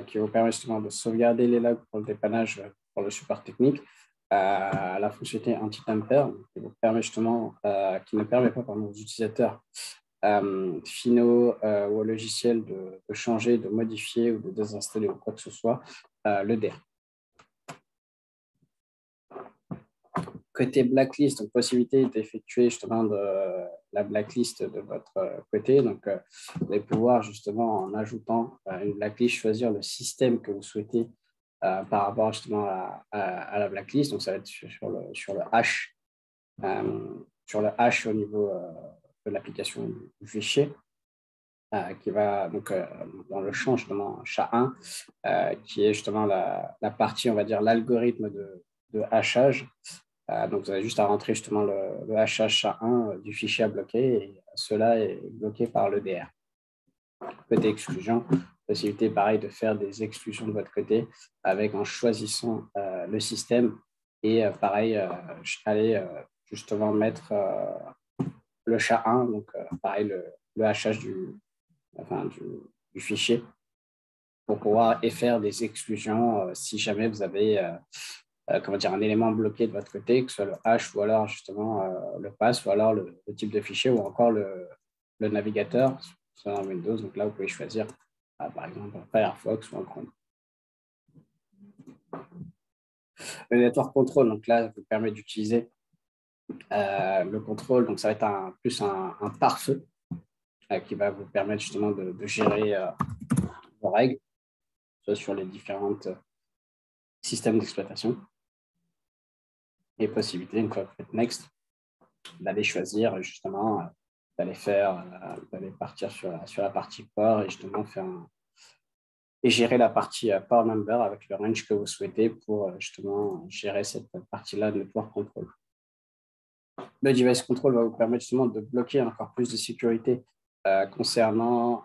qui vous permet justement de sauvegarder les logs pour le dépannage, pour le support technique, la fonctionnalité anti-tamper, qui vous permet justement, qui ne permet pas aux utilisateurs finaux ou au logiciel de changer, de modifier ou de désinstaller ou quoi que ce soit le DR. Côté blacklist, donc possibilité d'effectuer justement la blacklist de votre côté. Donc, vous allez pouvoir justement, en ajoutant une blacklist, choisir le système que vous souhaitez par rapport justement à la blacklist. Donc, ça va être sur le hash, au niveau de l'application du fichier, qui va donc dans le champ justement SHA-1, qui est justement la partie, on va dire, l'algorithme de hachage. Donc, vous avez juste à rentrer justement le hachage SHA-1 du fichier à bloquer, et cela est bloqué par le DR. Côté exclusion, possibilité pareil de faire des exclusions de votre côté en choisissant le système, et pareil, aller justement mettre le SHA-1, donc pareil, le hachage du fichier, pour pouvoir faire des exclusions si jamais vous avez un élément bloqué de votre côté, que ce soit le hash ou alors justement le pass, ou alors le type de fichier, ou encore le navigateur, soit dans Windows. Donc là, vous pouvez choisir par exemple Firefox ou un Chrome. Le network control, donc là, vous permet d'utiliser le contrôle. Donc ça va être plus un pare-feu qui va vous permettre justement de gérer vos règles, soit sur les différents systèmes d'exploitation. Et possibilité, une fois que vous faites Next, d'aller choisir justement, d'aller partir sur la partie port, et justement et gérer la partie port number avec le range que vous souhaitez pour justement gérer cette partie-là de network control. Le device control va vous permettre justement de bloquer encore plus de sécurité concernant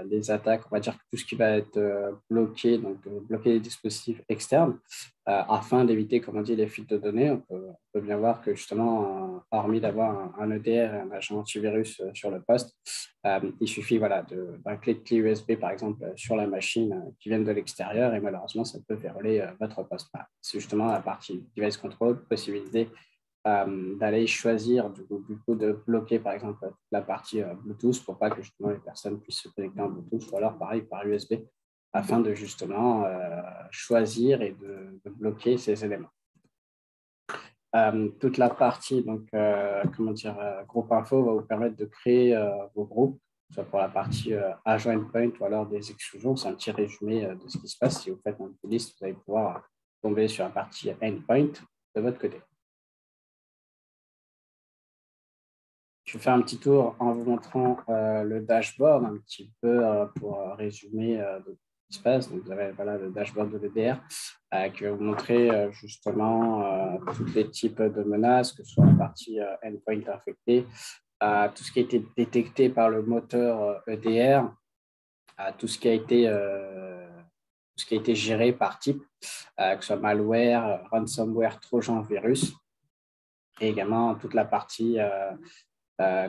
les attaques, on va dire que tout ce qui va être bloqué, donc bloquer les dispositifs externes, afin d'éviter, comme on dit, les fuites de données. On peut bien voir que justement, hormis d'avoir un EDR et un agent antivirus sur le poste, il suffit d'un clé de clé USB, par exemple, sur la machine qui viennent de l'extérieur, et malheureusement, ça peut verrouiller votre poste. C'est justement la partie device control, possibilité d'aller choisir du coup de bloquer par exemple la partie Bluetooth, pour pas que justement les personnes puissent se connecter en Bluetooth, ou alors pareil par USB, afin de justement choisir et de bloquer ces éléments. Toute la partie groupe info va vous permettre de créer vos groupes, soit pour la partie agent endpoint ou alors des exclusions. C'est un petit résumé de ce qui se passe. Si vous faites une liste, vous allez pouvoir tomber sur la partie endpoint de votre côté. Je vais faire un petit tour en vous montrant le dashboard un petit peu pour résumer de ce qui se passe. Donc, vous avez le dashboard de l'EDR qui va vous montrer justement tous les types de menaces, que ce soit la partie endpoint infecté, tout ce qui a été détecté par le moteur EDR, tout ce qui a été géré par type, que ce soit malware, ransomware, trojan, virus, et également toute la partie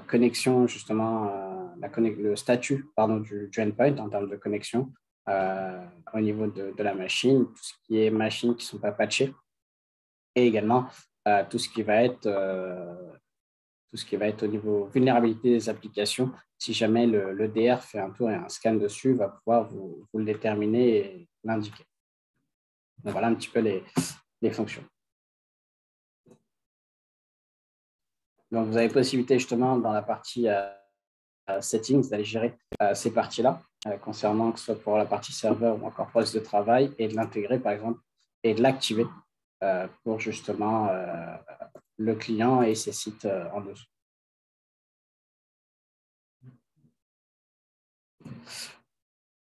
connexion, justement, le statut du endpoint en termes de connexion au niveau de la machine, tout ce qui est machines qui ne sont pas patchées, et également tout ce qui va être au niveau vulnérabilité des applications. Si jamais le DR fait un tour et un scan dessus, va pouvoir vous le déterminer et l'indiquer. Donc voilà un petit peu les fonctions. Donc, vous avez possibilité justement dans la partie settings, d'aller gérer ces parties-là, concernant que ce soit pour la partie serveur ou encore poste de travail, et de l'intégrer, par exemple, et de l'activer pour justement le client et ses sites en dessous.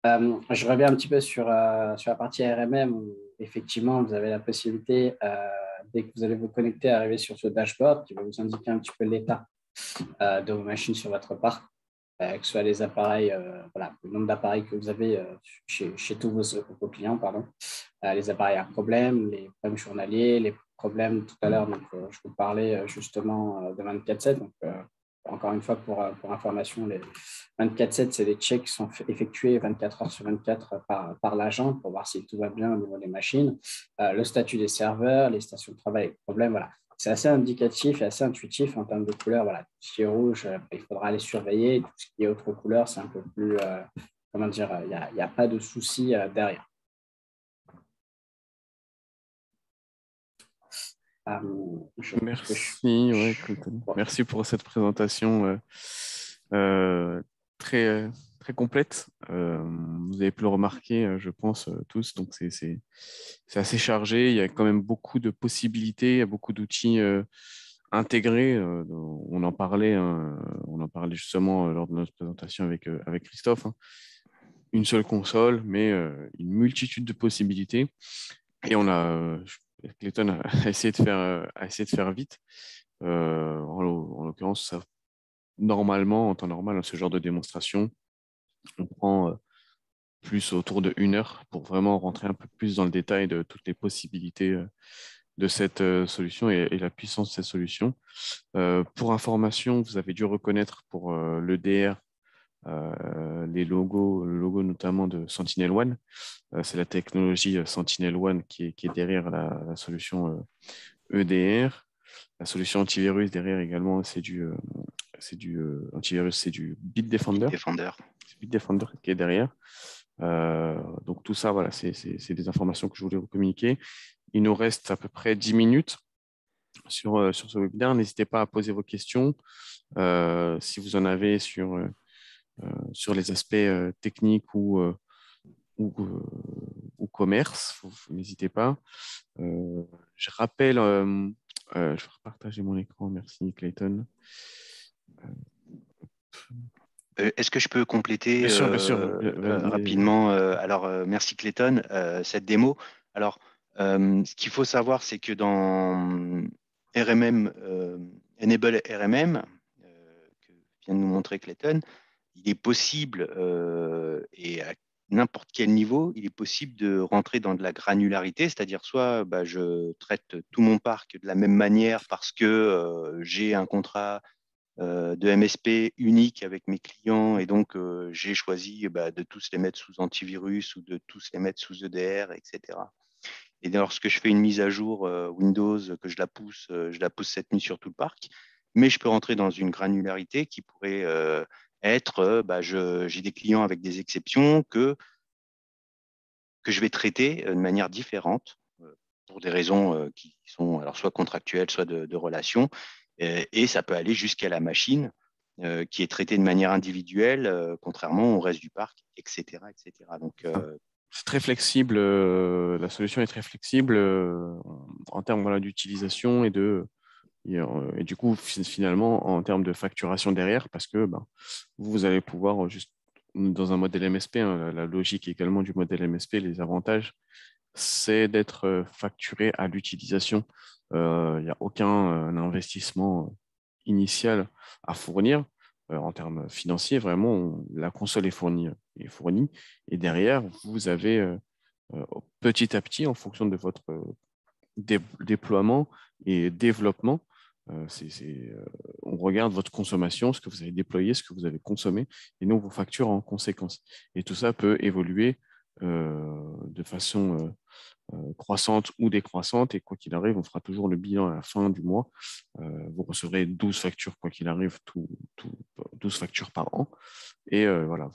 Je reviens un petit peu sur la partie RMM où effectivement vous avez la possibilité, dès que vous allez vous connecter, à arriver sur ce dashboard qui va vous indiquer un petit peu l'état de vos machines sur votre parc, que ce soit les appareils, voilà, le nombre d'appareils que vous avez chez tous vos clients, pardon, les appareils à problème, les problèmes journaliers, les problèmes tout à l'heure. Donc, je vous parlais justement de 24/7. Donc, encore une fois, pour information, les 24/7, c'est des checks qui sont effectués 24 heures sur 24 par l'agent pour voir si tout va bien au niveau des machines, le statut des serveurs, les stations de travail avec problème. Voilà. C'est assez indicatif et assez intuitif en termes de couleurs. Voilà. Tout ce qui est rouge, il faudra aller surveiller. Tout ce qui est autre couleur, c'est un peu plus, comment dire, il n'y a pas de souci derrière. Merci, Clinton. Merci pour cette présentation très, très complète. Vous avez pu le remarquer, je pense, tous. Donc, c'est assez chargé. Il y a quand même beaucoup de possibilités, il y a beaucoup d'outils intégrés. On en parlait justement lors de notre présentation avec Christophe. Hein. Une seule console, mais une multitude de possibilités. Et on a, Clayton a essayé de faire vite. En l'occurrence, en temps normal, ce genre de démonstration, on prend plus autour de 1 heure pour vraiment rentrer un peu plus dans le détail de toutes les possibilités de cette solution et la puissance de cette solution. Pour information, vous avez dû reconnaître pour l'EDR le logo notamment de SentinelOne. C'est la technologie SentinelOne qui est derrière la solution EDR. La solution antivirus derrière également, c'est du antivirus, c'est du Bitdefender. C'est Bitdefender qui est derrière. Donc tout ça, voilà, c'est des informations que je voulais vous communiquer. Il nous reste à peu près 10 minutes sur ce webinaire. N'hésitez pas à poser vos questions. Si vous en avez sur les aspects techniques ou commerce, n'hésitez pas. Je rappelle, je vais partager mon écran. Merci, Clayton. Est-ce que je peux compléter bien sûr. rapidement alors, merci Clayton, cette démo. Alors, ce qu'il faut savoir, c'est que dans RMM, Enable RMM, que vient de nous montrer Clayton, il est possible, et à n'importe quel niveau, il est possible de rentrer dans de la granularité, c'est-à-dire soit je traite tout mon parc de la même manière parce que j'ai un contrat de MSP unique avec mes clients et donc j'ai choisi de tous les mettre sous antivirus ou de tous les mettre sous EDR, etc. Et lorsque je fais une mise à jour Windows, que je la pousse cette nuit sur tout le parc, mais je peux rentrer dans une granularité qui pourrait être, j'ai des clients avec des exceptions que je vais traiter de manière différente pour des raisons qui sont alors soit contractuelles, soit de relations. Et ça peut aller jusqu'à la machine qui est traitée de manière individuelle, contrairement au reste du parc, etc. etc. Donc, c'est très flexible. La solution est très flexible en termes d'utilisation et du coup, finalement, en termes de facturation derrière, parce que vous allez pouvoir juste dans un modèle MSP, hein, la logique également du modèle MSP, les avantages, c'est d'être facturé à l'utilisation. Il n'y a aucun investissement initial à fournir en termes financiers. Vraiment, la console est fournie et derrière, vous avez petit à petit, en fonction de votre déploiement et développement, on regarde votre consommation, ce que vous avez déployé, ce que vous avez consommé, et nous, on vous facture en conséquence. Et tout ça peut évoluer de façon croissante ou décroissante, et quoi qu'il arrive, on fera toujours le bilan à la fin du mois. Vous recevrez 12 factures, quoi qu'il arrive, 12 factures par an. Et voilà,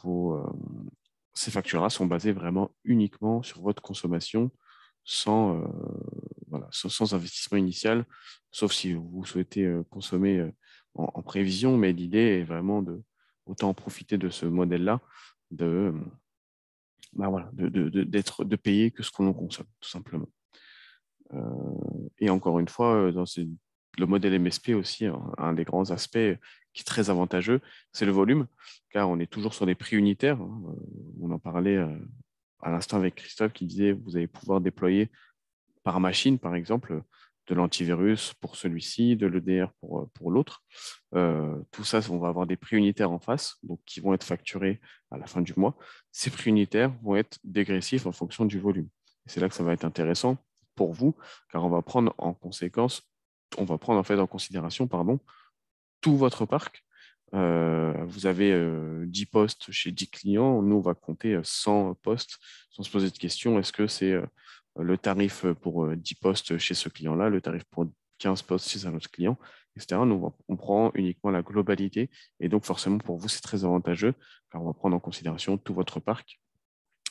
ces factures-là sont basées vraiment uniquement sur votre consommation, sans investissement initial, sauf si vous souhaitez consommer en prévision, mais l'idée est vraiment autant en profiter de ce modèle-là de payer que ce qu'on en consomme, tout simplement. Et encore une fois, le modèle MSP aussi, un des grands aspects qui est très avantageux, c'est le volume, car on est toujours sur des prix unitaires. On en parlait à l'instant avec Christophe qui disait vous allez pouvoir déployer par machine, par exemple, de l'antivirus pour celui-ci, de l'EDR pour l'autre. Tout ça, on va avoir des prix unitaires en face, donc qui vont être facturés à la fin du mois. Ces prix unitaires vont être dégressifs en fonction du volume. Et c'est là que ça va être intéressant pour vous, car on va prendre en considération tout votre parc. Vous avez 10 postes chez 10 clients, nous on va compter 100 postes sans se poser de questions. Est-ce que c'est le tarif pour 10 postes chez ce client-là, le tarif pour 15 postes chez un autre client, etc. Nous, on prend uniquement la globalité et donc forcément pour vous c'est très avantageux car on va prendre en considération tout votre parc.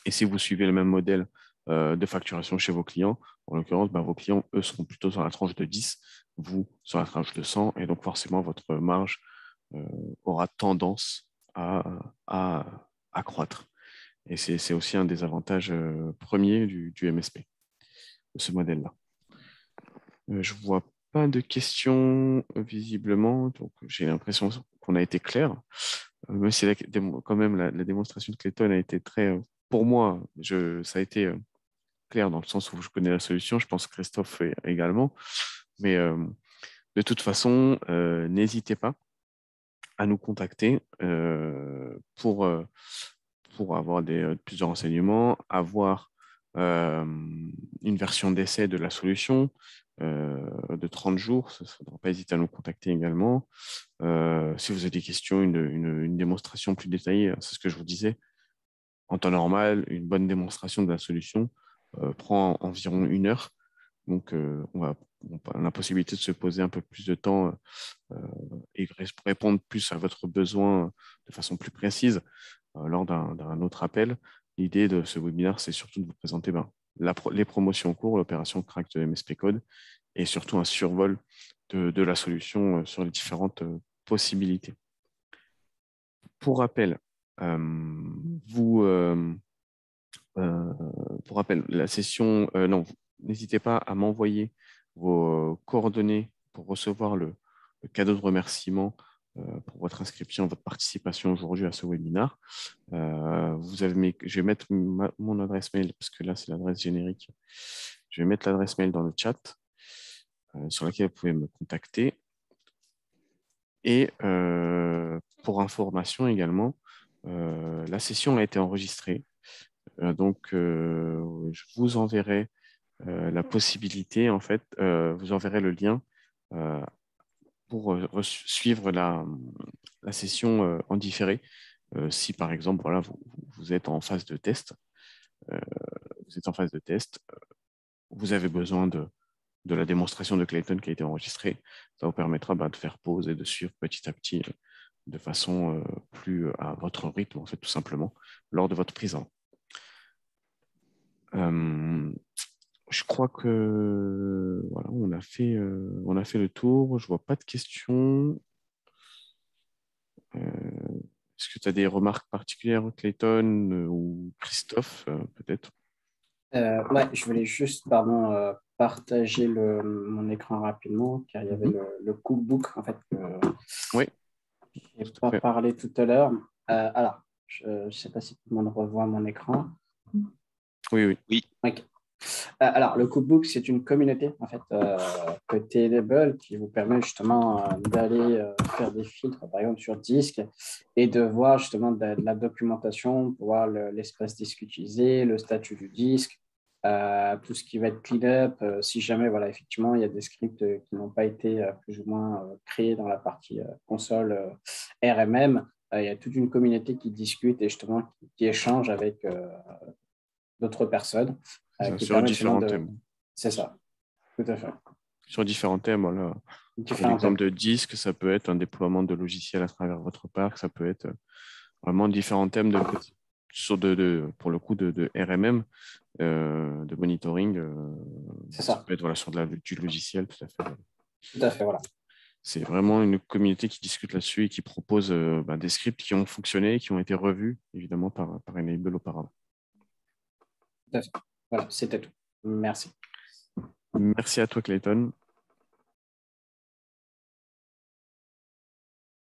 Et si vous suivez le même modèle de facturation chez vos clients, en l'occurrence, vos clients, eux, seront plutôt sur la tranche de 10, vous sur la tranche de 100, et donc forcément, votre marge aura tendance à croître. Et c'est aussi un des avantages premiers du MSP, de ce modèle-là. Je ne vois pas de questions visiblement, donc j'ai l'impression qu'on a été clair. Même si quand même la démonstration de Clayton a été très... pour moi, ça a été clair dans le sens où je connais la solution. Je pense que Christophe également. Mais de toute façon, n'hésitez pas à nous contacter pour avoir plus de renseignements, avoir une version d'essai de la solution de 30 jours. Il ne faudra pas hésiter à nous contacter également. Si vous avez des questions, une démonstration plus détaillée, c'est ce que je vous disais. En temps normal, une bonne démonstration de la solution prend environ 1 heure. Donc, on a la possibilité de se poser un peu plus de temps et répondre plus à votre besoin de façon plus précise lors d'un autre appel. L'idée de ce webinaire, c'est surtout de vous présenter les promotions en cours, l'opération crack de MSP Code et surtout un survol de la solution sur les différentes possibilités. Pour rappel, la session, n'hésitez pas à m'envoyer vos coordonnées pour recevoir le cadeau de remerciement pour votre inscription, votre participation aujourd'hui à ce webinaire. Je vais mettre mon adresse mail, parce que là, c'est l'adresse générique. Je vais mettre l'adresse mail dans le chat sur laquelle vous pouvez me contacter. Et pour information également, la session a été enregistrée. Donc, je vous enverrai la possibilité, en fait, vous enverrai le lien pour suivre la session en différé. Si, par exemple, voilà, vous êtes en phase de test, vous avez besoin de la démonstration de Clayton qui a été enregistrée, ça vous permettra de faire pause et de suivre petit à petit de façon plus à votre rythme, en fait, tout simplement, lors de votre prise en je crois que voilà, on a fait le tour. Je vois pas de questions. Est-ce que tu as des remarques particulières, Clayton ou Christophe, peut-être? Ouais, je voulais juste partager mon écran rapidement, car il y avait le cookbook en fait, Oui. je n'ai pas parlé tout à l'heure. Alors, je ne sais pas si tout le monde revoit mon écran. Oui. Okay. Alors, le cookbook, c'est une communauté en fait, côté Enable qui vous permet justement d'aller faire des filtres, par exemple sur disque, et de voir justement de la documentation, pour voir l'espace disque utilisé, le statut du disque, tout ce qui va être clean-up, si jamais voilà, effectivement il y a des scripts qui n'ont pas été plus ou moins créés dans la partie console RMM. Il y a toute une communauté qui discute et justement qui échange avec d'autres personnes. Sur différents thèmes. C'est ça, tout à fait. Sur différents thèmes, voilà. L'exemple de disque, ça peut être un déploiement de logiciels à travers votre parc, ça peut être vraiment différents thèmes pour le coup de RMM, de monitoring. C'est ça. Ça peut être sur du logiciel, tout à fait. Tout à fait, voilà. c'est vraiment une communauté qui discute là-dessus et qui propose des scripts qui ont fonctionné, qui ont été revus, évidemment, par Enable auparavant. Voilà, c'était tout. Merci. Merci à toi, Clayton.